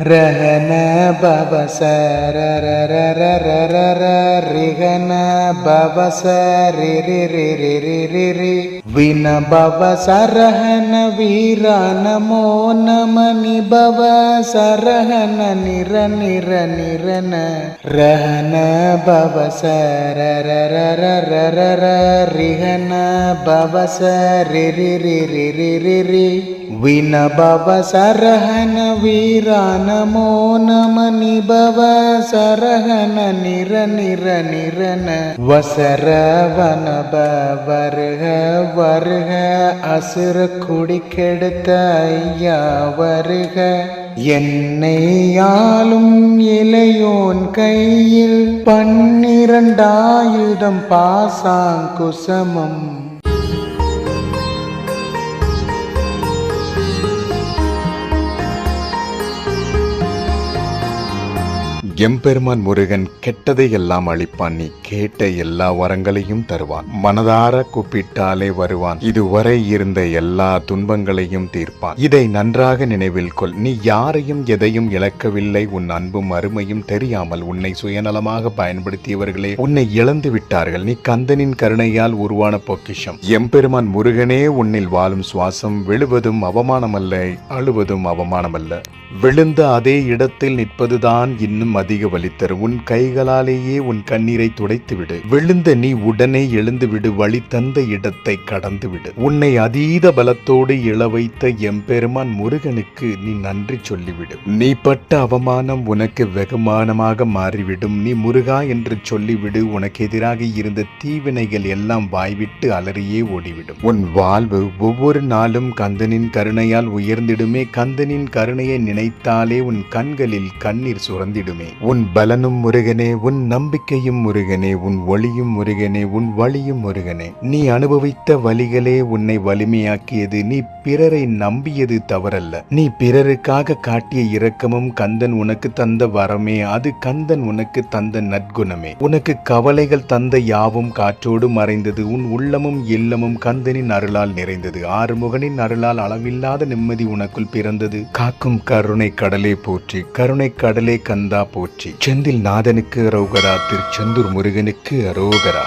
ரஹன பவசரரரரரரர ரிஹன பவசரிரிரிரிரிரி வின பவசரஹன வீரா நமோ நம நிபவ சரஹன நிர நிர நிரன ரஹன பவசரரரரரரர ரிஹன பவசரிரிரிரிரிரி வின பவசரஹன வீரா நமோ நம நிபவ சரஹன நிர நிர நிரன வசரவனப வருக வருக அசுர குடி கெடுத்த ஐயா வருக என்னை ஆளும் இளையோன் கையில் 12 பாசாங்குசமும் எம்பெருமான் முருகன் கெட்டதை எல்லாம் அழிப்பான், நீ கேட்ட எல்லா வரங்களையும் தருவான், மனதார கூப்பிட்டாலே வருவான், இதுவரை இருந்த எல்லா துன்பங்களையும் தீர்ப்பான். இதை நன்றாக நினைவில் கொள். நீ யாரையும் எதையும் இழக்கவில்லை. உன் அன்பும் அருமையும் தெரியாமல் உன்னை சுயநலமாக பயன்படுத்தியவர்களே உன்னை இழந்து விட்டார்கள். நீ கந்தனின் கருணையால் உருவான பொக்கிஷம். எம்பெருமான் முருகனே உன்னில் வாழும் சுவாசம். விழுவதும் அவமானமல்ல, அழுவதும் அவமானமல்ல. விழுந்த அதே இடத்தில் நிற்பதுதான் இன்னும் அதிக வலி தரும். உன் கைகளாலேயே உன் கண்ணீரை துடைத்து விடு. விழுந்த நீ உடனே எழுந்து விடு. வழி தந்த இடத்தை கடந்து விடு. உன்னை அதீத பலத்தோடு இழ வைத்த எம்பெருமான் முருகனுக்கு நீ நன்றி சொல்லிவிடு. நீ பட்ட அவமானம் உனக்கு வெகுமானமாக மாறிவிடும். நீ முருகா என்று சொல்லிவிடு. உனக்கு எதிராக இருந்த தீவினைகள் எல்லாம் வாய்விட்டு அலறியே ஓடிவிடும். உன் வாழ்வு ஒவ்வொரு நாளும் கந்தனின் கருணையால் உயர்ந்திடுமே. கந்தனின் கருணையை நினைத்தாலே உன் கண்களில் கண்ணீர் சுரந்திடுமே. உன் பலனும் முருகனே, உன் நம்பிக்கையும் முருகனே, உன் ஒளியும் முருகனே, உன் வழியும் முருகனே. நீ அனுபவித்த வழிகளே உன்னை வலிமையாக்கியது. நீ பிறரை நம்பியது தவறல்ல. நீ பிறருக்காக காட்டிய இரக்கமும் கந்தன் உனக்கு தந்த வரமே. அது கந்தன் உனக்கு தந்த நற்குணமே. உனக்கு கவலைகள் தந்த யாவும் காற்றோடு மறைந்தது. உன் உள்ளமும் இல்லமும் கந்தனின் அருளால் நிறைந்தது. ஆறுமுகனின் அருளால் அளவில்லாத நிம்மதி உனக்குள் பிறந்தது. காக்கும் கருணை கடலே போற்றி, கருணை கடலே கந்தா போற்றி. செந்தில் நாதனுக்கு அரோகரா, திருச்செந்தூர் முருகனுக்கு அரோகரா.